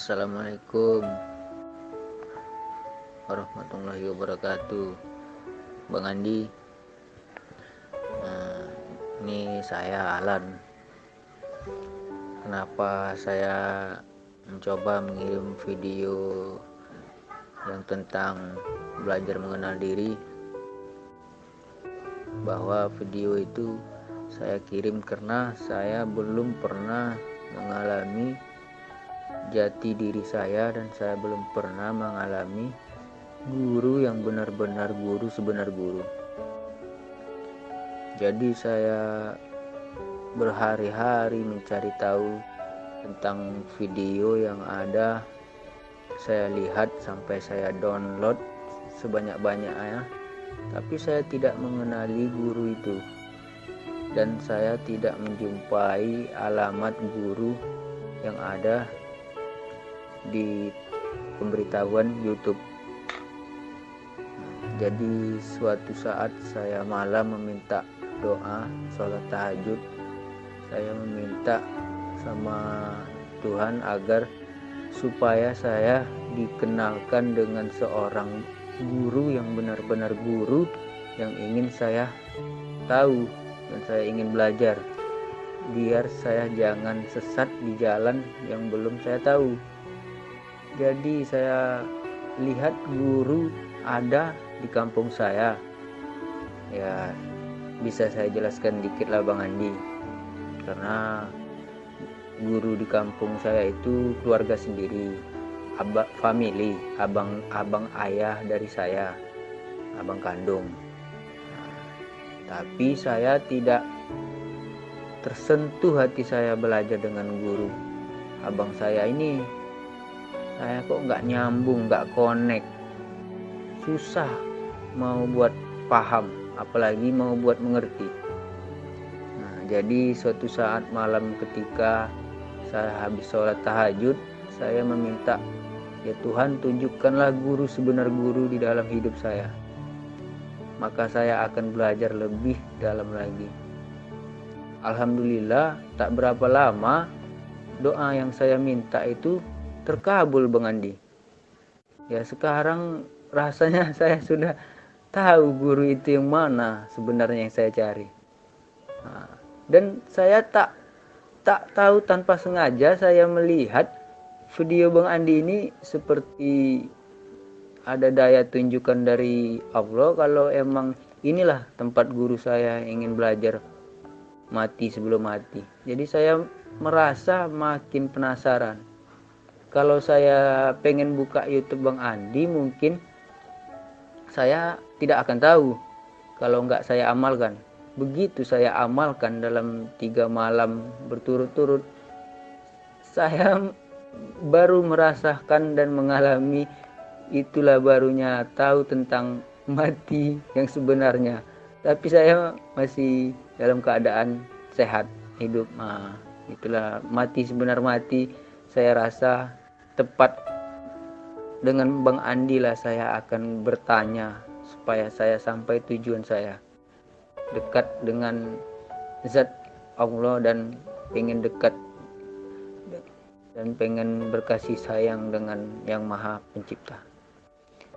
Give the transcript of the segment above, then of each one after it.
Assalamualaikum warahmatullahi wabarakatuh. Bang Andi, ini saya Alan. Kenapa saya mencoba mengirim video yang tentang belajar mengenal diri? Bahwa video itu saya kirim karena saya belum pernah mengalami jati diri saya, dan saya belum pernah mengalami guru yang benar-benar guru sebenar guru. Jadi saya berhari-hari mencari tahu tentang video yang ada. Saya lihat sampai saya download sebanyak-banyaknya, tapi saya tidak mengenali guru itu, dan saya tidak menjumpai alamat guru yang ada di pemberitahuan YouTube. Jadi suatu saat saya malam meminta doa sholat tahajud. Saya meminta sama Tuhan agar supaya saya dikenalkan dengan seorang guru yang benar-benar guru, yang ingin saya tahu dan saya ingin belajar, biar saya jangan sesat di jalan yang belum saya tahu. Jadi saya lihat guru ada di kampung saya. Ya, bisa saya jelaskan dikit lah Bang Andi. Karena guru di kampung saya itu keluarga sendiri, family, abang ayah dari saya, abang kandung. Tapi saya tidak tersentuh hati saya belajar dengan guru abang saya ini. Saya kok nggak nyambung, nggak connect, susah mau buat paham, apalagi mau buat mengerti. Nah, jadi suatu saat malam ketika saya habis sholat tahajud, saya meminta, ya Tuhan, tunjukkanlah guru sebenar guru di dalam hidup saya, maka saya akan belajar lebih dalam lagi. Alhamdulillah, tak berapa lama doa yang saya minta itu terkabul Bang Andi. Ya, sekarang rasanya saya sudah tahu guru itu yang mana sebenarnya yang saya cari. Nah, dan saya tak tahu, tanpa sengaja saya melihat video Bang Andi ini seperti ada daya tunjukkan dari Allah kalau emang inilah tempat guru saya ingin belajar mati sebelum mati. Jadi saya merasa makin penasaran. Kalau saya pengen buka YouTube Bang Andi, mungkin saya tidak akan tahu kalau nggak saya amalkan. Begitu saya amalkan dalam 3 malam berturut-turut, saya baru merasakan dan mengalami, itulah barunya tahu tentang mati yang sebenarnya. Tapi saya masih dalam keadaan sehat, hidup. Nah, itulah mati sebenar mati. Saya rasa tepat dengan Bang Andi lah saya akan bertanya supaya saya sampai tujuan saya, dekat dengan zat Allah, dan pengen dekat dan pengen berkasih sayang dengan yang Maha Pencipta.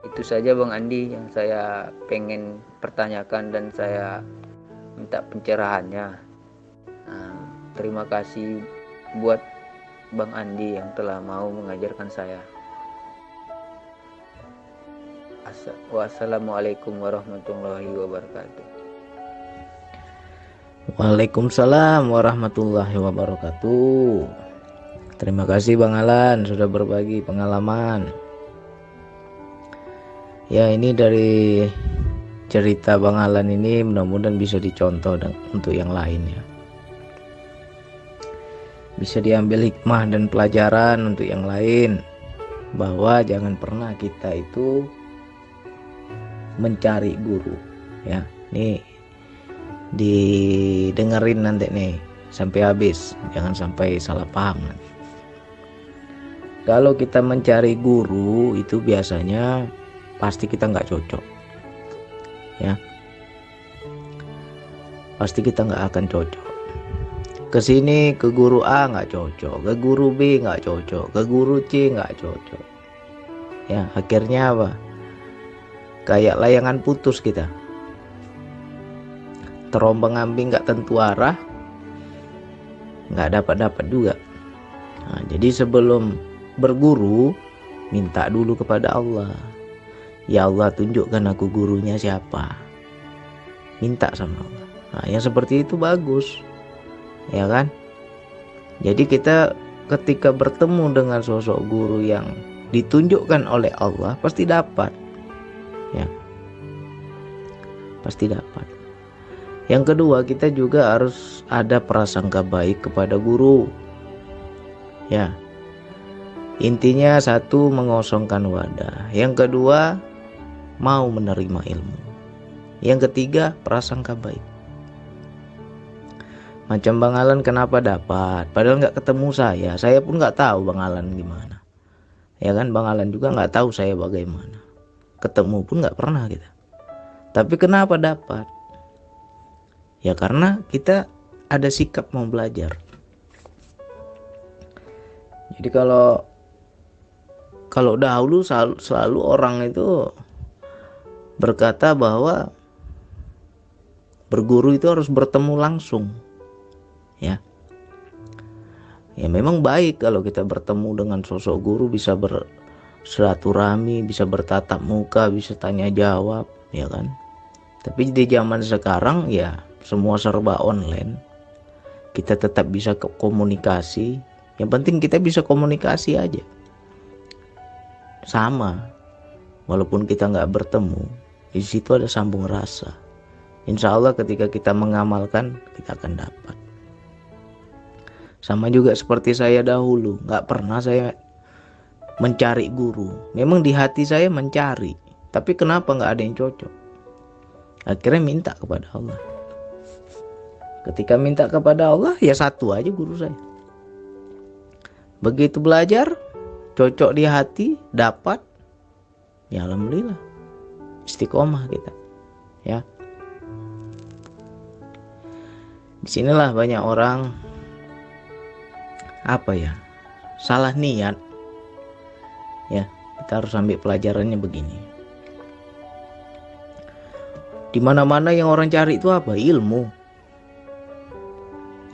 Itu saja Bang Andi yang saya pengen pertanyakan dan saya minta pencerahannya. Nah, terima kasih buat Bang Andi yang telah mau mengajarkan saya. Wassalamualaikum warahmatullahi wabarakatuh. Waalaikumsalam warahmatullahi wabarakatuh. Terima kasih Bang Alan sudah berbagi pengalaman. Ya, ini dari cerita Bang Alan ini mudah-mudahan bisa dicontoh untuk yang lain ya. Bisa diambil hikmah dan pelajaran untuk yang lain, bahwa jangan pernah kita itu mencari guru ya. Nih didengerin nanti nih sampai habis, jangan sampai salah paham. Kalau kita mencari guru itu biasanya pasti kita nggak cocok ya, pasti kita nggak akan cocok. Ke sini ke guru A nggak cocok, ke guru B nggak cocok, ke guru C nggak cocok. Ya, akhirnya apa? Kayak layangan putus kita. Terombang-ambing nggak tentu arah, nggak dapat juga. Nah, jadi sebelum berguru, minta dulu kepada Allah. Ya Allah, tunjukkan aku gurunya siapa. Minta sama Allah. Nah, yang seperti itu bagus. Ya kan? Jadi kita ketika bertemu dengan sosok guru yang ditunjukkan oleh Allah, pasti dapat. Ya. Pasti dapat. Yang kedua, kita juga harus ada prasangka baik kepada guru. Ya. Intinya satu, mengosongkan wadah. Yang kedua, mau menerima ilmu. Yang ketiga, prasangka baik. Macam Bang Alan kenapa dapat? Padahal nggak ketemu saya pun nggak tahu Bang Alan gimana. Ya kan, Bang Alan juga nggak tahu saya bagaimana. Ketemu pun nggak pernah kita. Tapi kenapa dapat? Ya karena kita ada sikap mau belajar. Jadi kalau dahulu selalu orang itu berkata bahwa berguru itu harus bertemu langsung. Ya memang baik kalau kita bertemu dengan sosok guru, bisa bersilaturahmi, bisa bertatap muka, bisa tanya jawab, ya kan. Tapi di zaman sekarang ya semua serba online. Kita tetap bisa komunikasi. Yang penting kita bisa komunikasi aja. Sama, walaupun kita nggak bertemu, di situ ada sambung rasa. Insya Allah ketika kita mengamalkan, kita akan dapat. Sama juga seperti saya dahulu, nggak pernah saya mencari guru. Memang di hati saya mencari, tapi kenapa nggak ada yang cocok? Akhirnya minta kepada Allah. Ketika minta kepada Allah, ya satu aja guru saya. Begitu belajar, cocok di hati, dapat, ya alhamdulillah, istiqomah kita. Ya, disinilah banyak orang salah niat. Ya, kita harus ambil pelajarannya begini. Di mana-mana yang orang cari itu apa? Ilmu.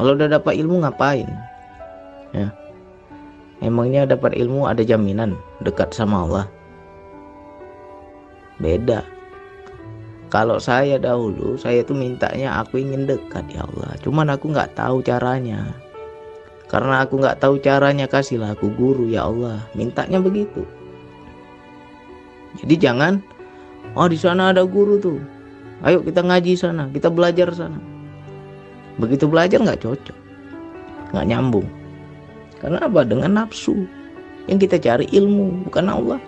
Kalau udah dapat ilmu ngapain? Ya, emangnya dapat ilmu ada jaminan dekat sama Allah? Beda. Kalau saya dahulu, saya tuh mintanya aku ingin dekat ya Allah. Cuman aku nggak tahu caranya. Karena aku nggak tahu caranya, kasihlah aku guru ya Allah. Mintanya begitu. Jadi jangan, di sana ada guru tuh, ayo kita ngaji sana, kita belajar sana. Begitu belajar nggak cocok, nggak nyambung. Karena apa? Dengan nafsu. Yang kita cari ilmu, bukan Allah.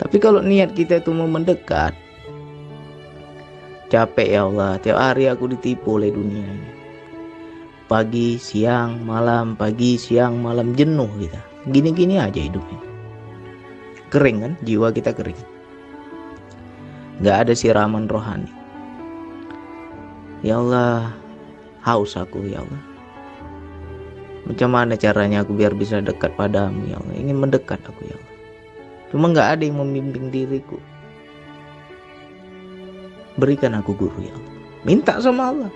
Tapi kalau niat kita itu mau mendekat, capek ya Allah, tiap hari aku ditipu oleh dunia ini. Pagi, siang, malam, pagi, siang, malam, jenuh kita. Gini-gini aja hidupnya. Kering kan, jiwa kita kering. Gak ada siraman rohani. Ya Allah, haus aku ya Allah. Macam mana caranya aku biar bisa dekat padamu ya Allah. Ingin mendekat aku ya Allah. Cuma gak ada yang membimbing diriku. Berikan aku guru ya Allah. Minta sama Allah.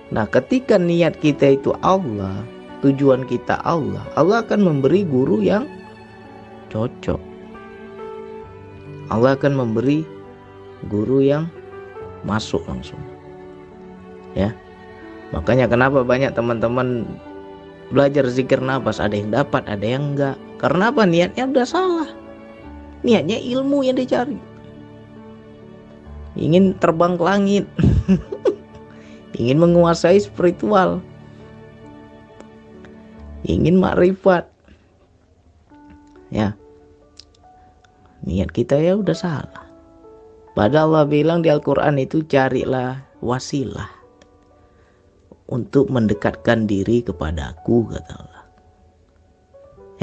Nah, ketika niat kita itu Allah, tujuan kita Allah, Allah akan memberi guru yang cocok. Allah akan memberi guru yang masuk langsung. Ya. Makanya kenapa banyak teman-teman belajar zikir nafas, ada yang dapat, ada yang enggak. Karena apa? Niatnya udah salah. Niatnya ilmu yang dicari. Ingin terbang ke langit. Ingin menguasai spiritual, ingin makrifat. Ya, niat kita ya udah salah. Padahal Allah bilang di Al-Quran itu, carilah wasilah untuk mendekatkan diri kepadaku, kata Allah.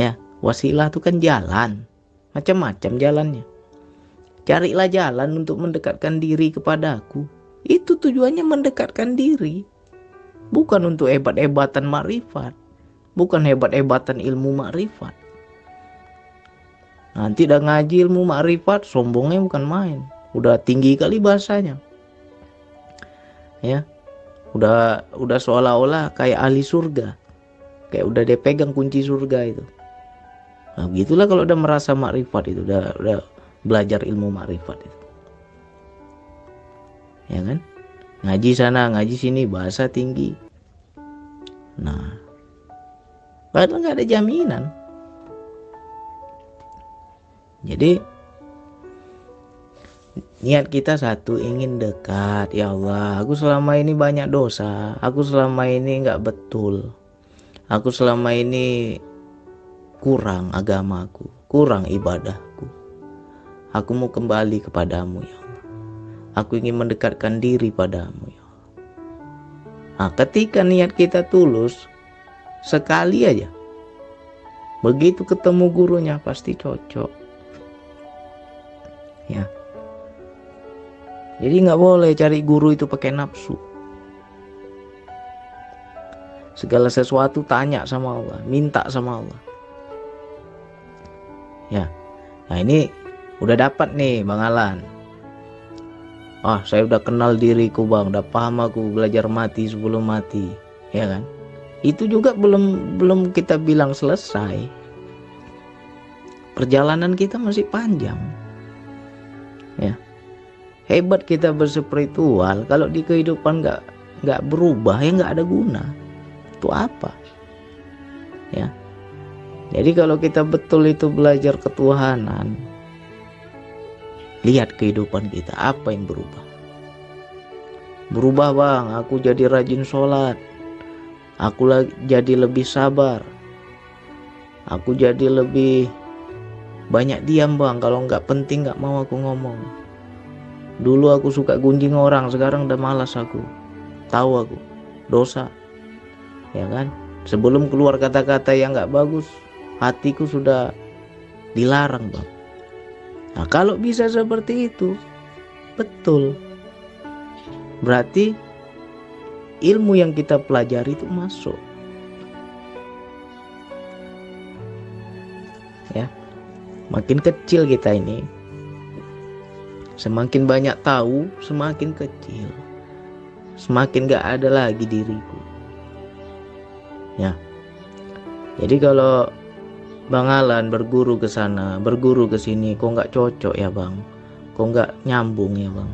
Ya, wasilah itu kan jalan, macam-macam jalannya. Carilah jalan untuk mendekatkan diri kepadaku. Itu tujuannya mendekatkan diri. bukan untuk hebat-hebatan makrifat, bukan hebat-hebatan ilmu makrifat. Nanti udah ngaji ilmu makrifat, sombongnya bukan main, udah tinggi kali bahasanya, ya, udah seolah-olah kayak ahli surga, kayak udah dia pegang kunci surga itu. Nah begitulah kalau udah merasa makrifat itu, udah belajar ilmu makrifat itu, ya kan, ngaji sana ngaji sini bahasa tinggi. Nah padahal nggak ada jaminan. Jadi niat kita satu, ingin dekat. Ya Allah, aku selama ini banyak dosa, aku selama ini nggak betul, aku selama ini kurang agamaku, kurang ibadahku. Aku mau kembali kepadamu ya Allah, aku ingin mendekatkan diri padamu ya Allah. Nah ketika niat kita tulus, sekali aja, begitu ketemu gurunya pasti cocok, ya. Jadi nggak boleh cari guru itu pakai nafsu. Segala sesuatu tanya sama Allah, minta sama Allah, ya. Nah ini udah dapat nih Bang Alan. Saya udah kenal diriku Bang, udah paham aku belajar mati sebelum mati, ya kan. Itu juga belum kita bilang selesai. Perjalanan kita masih panjang, ya. Hebat kita berspiritual, kalau di kehidupan nggak berubah, ya nggak ada guna. Itu apa, ya. Jadi kalau kita betul itu belajar ketuhanan, lihat kehidupan kita apa yang berubah. Berubah Bang, aku jadi rajin sholat, aku jadi lebih sabar, aku jadi lebih banyak diam Bang, kalau nggak penting nggak mau aku ngomong. Dulu aku suka gunjing orang, sekarang udah malas aku. Tahu aku dosa, ya kan. Sebelum keluar kata-kata yang nggak bagus, hatiku sudah dilarang Bang. Nah kalau bisa seperti itu, betul, berarti ilmu yang kita pelajari itu masuk, ya. Makin kecil kita ini, semakin banyak tahu, semakin kecil, semakin gak ada lagi diriku, ya. Jadi kalau Bang Alan berguru ke sana, berguru ke sini, kok nggak cocok ya Bang, kok nggak nyambung ya Bang,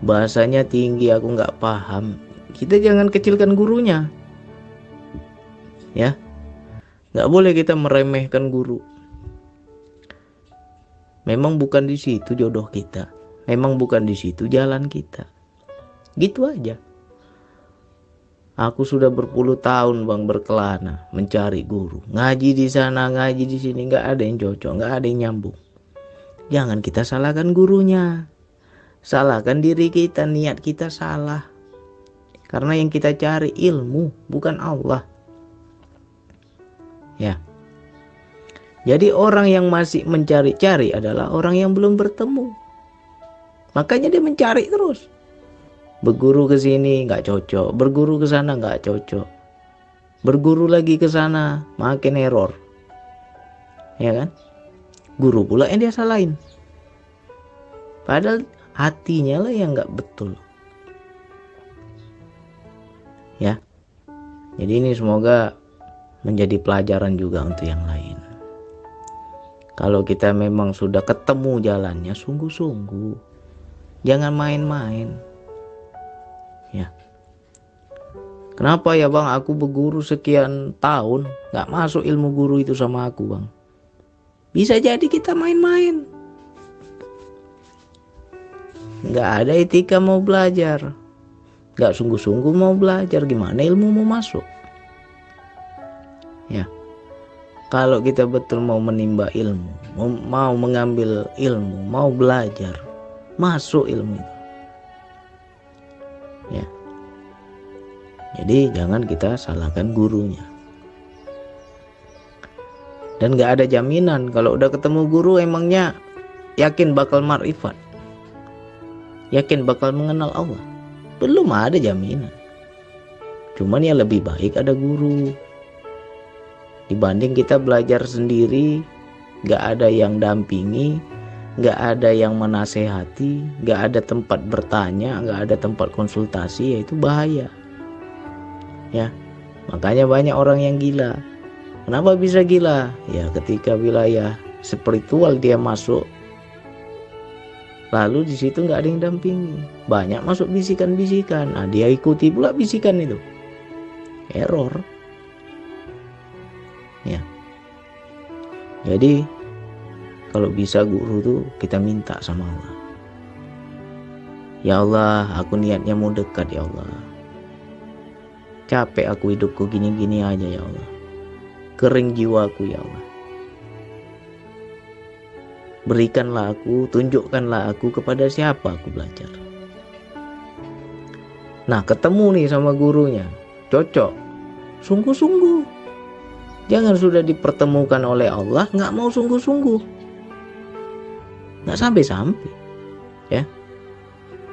bahasanya tinggi, aku nggak paham. Kita jangan kecilkan gurunya, ya. Nggak boleh kita meremehkan guru. Memang bukan di situ jodoh kita, memang bukan di situ jalan kita. Gitu aja. Aku sudah berpuluh tahun Bang berkelana mencari guru, ngaji di sana, ngaji di sini, nggak ada yang cocok, nggak ada yang nyambung. Jangan kita salahkan gurunya, salahkan diri kita, niat kita salah. Karena yang kita cari ilmu, bukan Allah, ya. Jadi orang yang masih mencari-cari adalah orang yang belum bertemu. Makanya dia mencari terus. Berguru ke sini nggak cocok, berguru ke sana nggak cocok, berguru lagi ke sana makin error, ya kan. Guru pula yang dia salahin, padahal hatinya lah yang nggak betul, ya. Jadi ini semoga menjadi pelajaran juga untuk yang lain. Kalau kita memang sudah ketemu jalannya, sungguh-sungguh, jangan main-main, ya. Kenapa ya Bang, aku berguru sekian tahun gak masuk ilmu guru itu sama aku Bang? Bisa jadi kita main-main, gak ada etika mau belajar, gak sungguh-sungguh mau belajar, gimana ilmu mau masuk, ya. Kalau kita betul mau menimba ilmu, mau mengambil ilmu, mau belajar, masuk ilmu itu, ya. Jadi jangan kita salahkan gurunya. Dan gak ada jaminan kalau udah ketemu guru emangnya yakin bakal makrifat, yakin bakal mengenal Allah. Belum ada jaminan. Cuman ya lebih baik ada guru dibanding kita belajar sendiri, gak ada yang dampingi, gak ada yang menasehati, gak ada tempat bertanya, gak ada tempat konsultasi. Ya itu bahaya ya. Makanya banyak orang yang gila. Kenapa bisa gila? Ya ketika wilayah spiritual dia masuk, lalu di situ nggak ada yang dampingi, banyak masuk bisikan-bisikan. Nah dia ikuti pula bisikan itu, error ya. Jadi kalau bisa guru tuh kita minta sama Allah. Ya Allah, aku niatnya mau dekat ya Allah. Capek aku hidupku gini-gini aja ya Allah. Kering jiwaku ya Allah. Berikanlah aku, tunjukkanlah aku kepada siapa aku belajar. Nah ketemu nih sama gurunya, cocok, sungguh-sungguh. Jangan sudah dipertemukan oleh Allah nggak mau sungguh-sungguh, nggak sampai-sampai ya.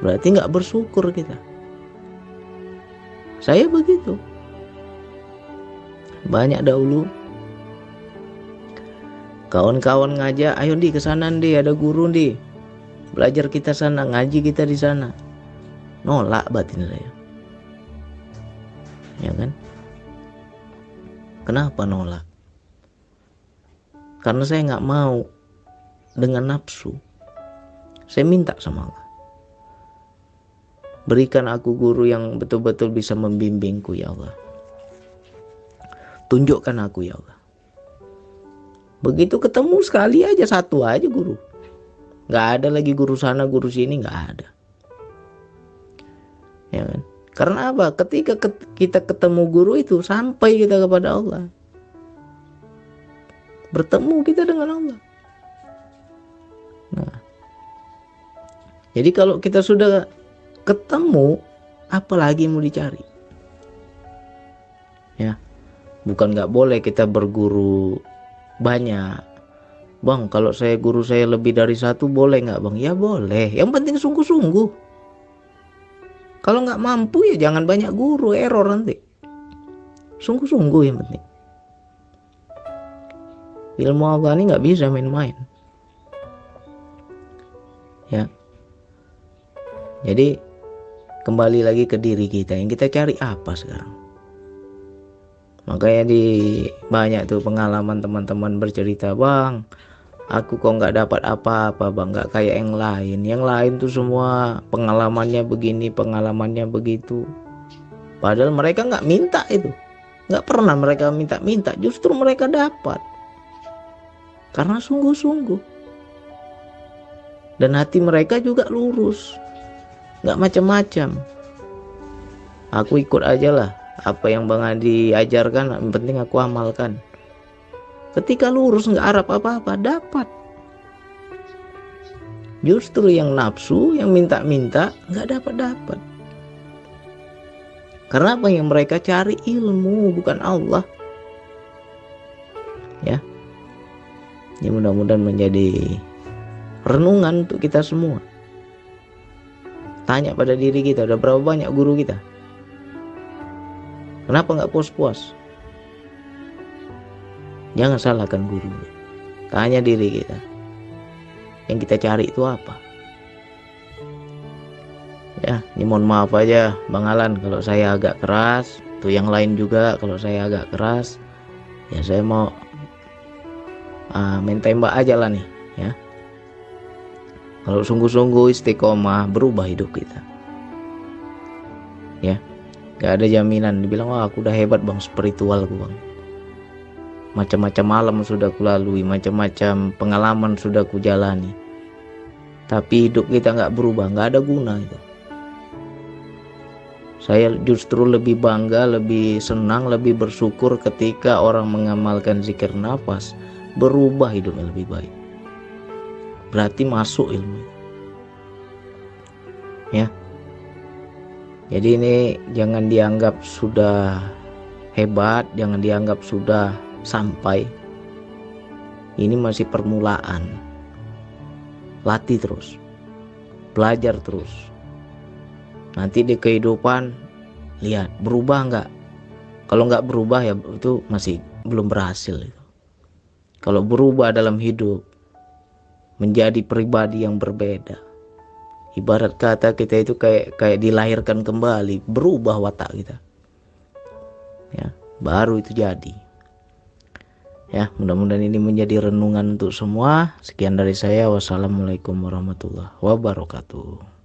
Berarti nggak bersyukur kita. Saya begitu. Banyak dahulu kawan-kawan ngajak, ayo di kesana di, ada guru di, belajar kita sana, ngaji kita di sana. Nolak batin saya. Ya kan? Kenapa nolak? Karena saya nggak mau dengan nafsu. Saya minta sama Allah, berikan aku guru yang betul-betul bisa membimbingku ya Allah. Tunjukkan aku ya Allah. Begitu ketemu sekali aja, satu aja guru. Nggak ada lagi guru sana, guru sini, nggak ada. Ya kan? Karena apa? Ketika kita ketemu guru itu, sampai kita kepada Allah. Bertemu kita dengan Allah. Nah, jadi kalau kita sudah ketemu, apalagi mau dicari? Ya, bukan nggak boleh kita berguru banyak. Bang, kalau saya guru saya lebih dari satu boleh nggak bang? Ya boleh, yang penting sungguh-sungguh. Kalau nggak mampu ya jangan banyak guru, error nanti. Sungguh-sungguh yang penting. Ilmu Allah ini nggak bisa main-main. Ya. Jadi kembali lagi ke diri kita, yang kita cari apa sekarang. Makanya di banyak tuh pengalaman teman-teman bercerita, bang, aku kok nggak dapat apa-apa bang, nggak kayak yang lain. Yang lain tuh semua pengalamannya begini, pengalamannya begitu. Padahal mereka nggak minta itu, nggak pernah mereka minta-minta, justru mereka dapat karena sungguh-sungguh. Dan hati mereka juga lurus, nggak macam-macam. Aku ikut aja lah apa yang Bang Adi ajarkan, yang penting aku amalkan. Ketika lurus nggak harap apa-apa, dapat. Justru yang nafsu, yang minta-minta, nggak dapat-dapat. Karena apa? Yang mereka cari ilmu, bukan Allah. Ya, ini mudah-mudahan menjadi renungan untuk kita semua. Tanya pada diri kita, udah berapa banyak guru kita? Kenapa nggak puas-puas? Jangan salahkan gurunya. Tanya diri kita, yang kita cari itu apa? Ya, ini mohon maaf aja Bang Alan kalau saya agak keras. Tuh yang lain juga kalau saya agak keras. Ya saya mau main tembak aja lah nih ya. Kalau sungguh-sungguh istiqomah, berubah hidup kita. Ya, gak ada jaminan. Dibilang, wah aku udah hebat bang, spiritual aku bang. Macam-macam alam sudah kulalui, macam-macam pengalaman sudah kujalani. Tapi hidup kita gak berubah, gak ada guna itu. Saya justru lebih bangga, lebih senang, lebih bersyukur ketika orang mengamalkan zikir nafas, berubah hidupnya lebih baik. Berarti masuk ilmu. Ya. Jadi ini jangan dianggap sudah hebat, jangan dianggap sudah sampai. Ini masih permulaan. Latih terus. Belajar terus. Nanti di kehidupan lihat berubah nggak Kalau nggak berubah ya itu masih belum berhasil itu. Kalau berubah dalam hidup menjadi pribadi yang berbeda, ibarat kata kita itu kayak dilahirkan kembali, berubah watak kita, ya baru itu jadi. Ya, mudah-mudahan ini menjadi renungan untuk semua. Sekian dari saya. Wassalamualaikum warahmatullahi wabarakatuh.